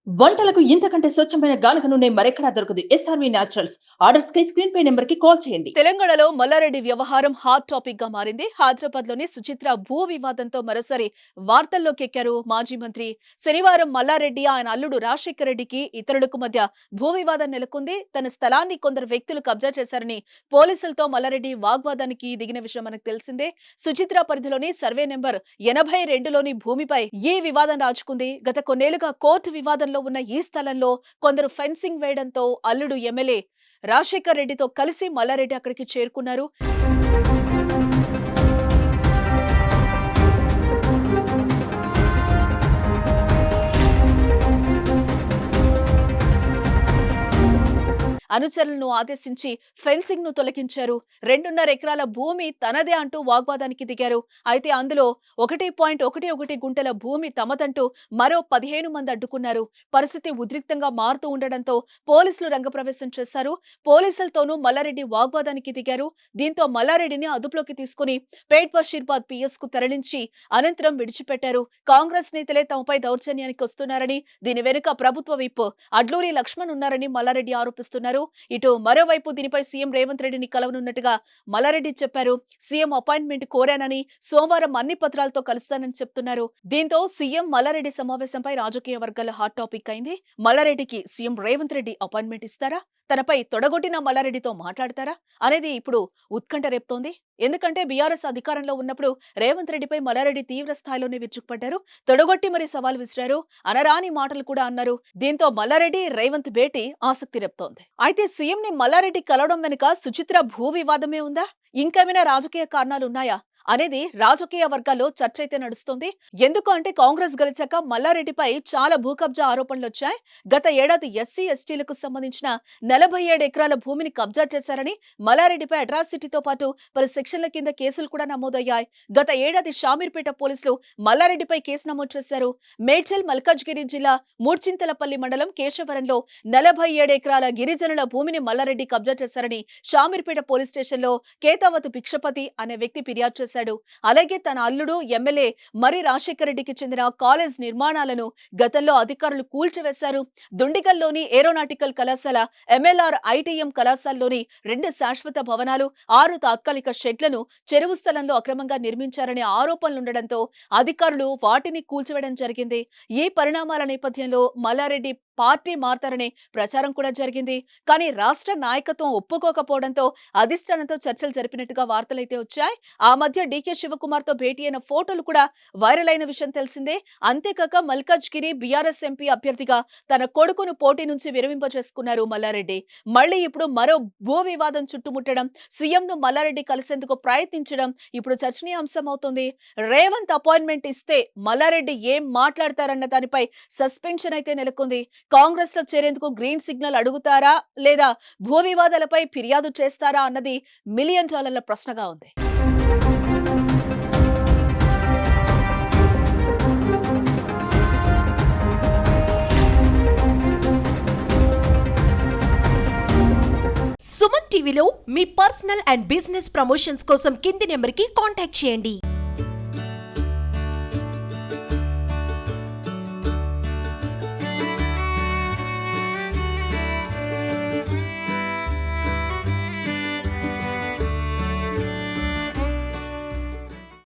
వంటలకు ఇంతకంటే స్వచ్ఛమైన గానుగ నూనె మరెక్కడా దొరకదు. SRV naturals. ఆర్డర్స్ కై స్క్రీన్ పై నెంబర్ కి కాల్ చేయండి. తెలంగాణలో మల్లారెడ్డి వ్యవహారం హాట్ టాపిక్ గా మారింది. హైదరాబాద్ లోని సుచిత్ర భూ వివాదంతో మరోసారి వార్తల్లోకి ఎక్కారు మాజీ మంత్రి. శనివారం మల్లారెడ్డి ఆయన అల్లుడు రాజశేఖర రెడ్డికి ఇతరులకు మధ్య భూ వివాదం నెలకొంది. తన స్థలాన్ని కొందరు వ్యక్తులు కబ్జా చేశారని పోలీసులతో మల్లారెడ్డి వాగ్వాదానికి దిగిన విషయం మనకు తెలిసిందే. సుచిత్ర పరిధిలోని సర్వే నెంబర్ 82లోని భూమిపై ఈ వివాదం రాజుకుంది. గత కొన్నేళ్లుగా కోర్టు వివాదంలో ఉన్న ఈ స్థలంలో కొందరు ఫెన్సింగ్ వేయడంతో అల్లుడు ఎమ్మెల్యే రాజశేఖర్ రెడ్డితో కలిసి మల్లారెడ్డి అక్కడికి చేరుకున్నారు. అనుచరులను ఆదేశించి ఫెన్సింగ్ ను తొలగించారు. 2.5 ఎకరాల భూమి తనదే అంటూ వాగ్వాదానికి దిగారు. అయితే అందులో 1.11 గుంటల భూమి తమదంటూ మరో 15 మంది అడ్డుకున్నారు. పరిస్థితి ఉద్రిక్తంగా మారుతూ ఉండడంతో పోలీసులు రంగప్రవేశం చేశారు. పోలీసులతోనూ మల్లారెడ్డి వాగ్వాదానికి దిగారు. దీంతో మల్లారెడ్డిని అదుపులోకి తీసుకుని పేట్ బషీర్బాద్ పిఎస్ కు తరలించి అనంతరం విడిచిపెట్టారు. కాంగ్రెస్ నేతలే తమపై దౌర్జన్యానికి వస్తున్నారని, దీని వెనుక ప్రభుత్వ విప్ అడ్లూరి లక్ష్మణ్ ఉన్నారని మల్లారెడ్డి ఆరోపిస్తున్నారు. ఇటు మరోవైపు దీనిపై సీఎం రేవంత్ రెడ్డిని కలవనున్నట్టుగా మల్లారెడ్డి చెప్పారు. సీఎం అపాయింట్మెంట్ కోరానని, సోమవారం అన్ని పత్రాలతో కలుస్తానని చెప్తున్నారు. దీంతో సీఎం మల్లారెడ్డి సమావేశంపై రాజకీయ వర్గాల హాట్ టాపిక్ అయింది. మల్లారెడ్డికి సీఎం రేవంత్ రెడ్డి అపాయింట్మెంట్ ఇస్తారా? తనపై తొడగొట్టిన మల్లారెడ్డితో మాట్లాడతారా అనేది ఇప్పుడు ఉత్కంఠ రేపుతోంది. ఎందుకంటే బీఆర్ఎస్ అధికారంలో ఉన్నప్పుడు రేవంత్ రెడ్డిపై మల్లారెడ్డి తీవ్ర స్థాయిలోనే విరుచుకుపడ్డారు. తొడగొట్టి మరీ సవాల్ విసిరారు. అనరాని మాటలు కూడా అన్నారు. దీంతో మల్లారెడ్డి రేవంత్ భేటీ ఆసక్తి రేపుతోంది. అయితే సీఎం ని మల్లారెడ్డి కలవడం వెనుక సుచిత్ర భూ వివాదమే ఉందా? ఇంకేమైనా రాజకీయ కారణాలున్నాయా అనేది రాజకీయ వర్గాల్లో చర్చ అయితే నడుస్తుంది. ఎందుకు అంటే కాంగ్రెస్ గెలిచాక మల్లారెడ్డిపై చాలా భూ కబ్జా ఆరోపణలు వచ్చాయి. గత ఏడాది ఎస్సీ ఎస్టీలకు సంబంధించిన 47 ఎకరాల భూమిని కబ్జా చేశారని మల్లారెడ్డిపై అట్రాసిటీతో పాటు పలు సెక్షన్ల కింద కేసులు కూడా నమోదయ్యాయి. గత ఏడాది షామీర్పేట పోలీసులు మల్లారెడ్డిపై కేసు నమోదు చేశారు. మేడ్చల్ మల్కాజ్గిరి జిల్లా మూర్చింతలపల్లి మండలం కేశవరంలో 47 ఎకరాల గిరిజనుల భూమిని మల్లారెడ్డి కబ్జా చేశారని షామీర్పేట పోలీస్ స్టేషన్ లో కేతావతు భిక్షపతి అనే వ్యక్తి ఫిర్యాదు చేశారు. అలాగే తన అల్లుడు ఎమ్మెల్యే మరి రాజశేఖర రెడ్డికి చెందిన కాలేజ్ నిర్మాణాలను గతంలో అధికారులు కూల్చివేశారు. దుండిగల్లోని ఏరోనాటికల్ కళాశాల, ఎంఎల్ఆర్ ఐటీఎం కళాశాలలోని 2 శాశ్వత భవనాలు, 6 తాత్కాలిక షెడ్లను చెరువు స్థలంలో అక్రమంగా నిర్మించారనే ఆరోపణలుండడంతో అధికారులు వాటిని కూల్చివేయడం జరిగింది. ఈ పరిణామాల నేపథ్యంలో మల్లారెడ్డి పార్టీ మారతారనే ప్రచారం కూడా జరిగింది. కానీ రాష్ట్ర నాయకత్వం ఒప్పుకోకపోవడంతో అధిష్టానంతో చర్చలు జరిపినట్టుగా వార్తలైతే వచ్చాయి. ఆ మధ్య డీకే శివకుమార్ తో భేటీ అయిన ఫోటోలు కూడా వైరల్ అయిన విషయం తెలిసిందే. అంతేకాక మల్కాజ్గిరి బీఆర్ఎస్ ఎంపీ అభ్యర్థిగా తన కొడుకును పోటీ నుంచి విరమింపజేసుకున్నారు మల్లారెడ్డి. మళ్ళీ ఇప్పుడు మరో భూ వివాదం చుట్టుముట్టడం, సీఎం ను మల్లారెడ్డి కలిసేందుకు ప్రయత్నించడం ఇప్పుడు చర్చనీయాంశం అవుతుంది. రేవంత్ అపాయింట్మెంట్ ఇస్తే మల్లారెడ్డి ఏం మాట్లాడతారన్న దానిపై సస్పెన్షన్ అయితే నెలకొంది. కాంగ్రెస్ లో చేరేందుకు గ్రీన్ సిగ్నల్ అడుగుతారా లేదా భూ వివాదాలపై ఫిర్యాదు చేస్తారా అన్నది $1,000,000 ప్రశ్నగా ఉంది. సుమన్ టీవీలో మీ పర్సనల్ అండ్ బిజినెస్ ప్రమోషన్స్ కోసం కింది నెంబర్కి కాంటాక్ట్ చేయండి.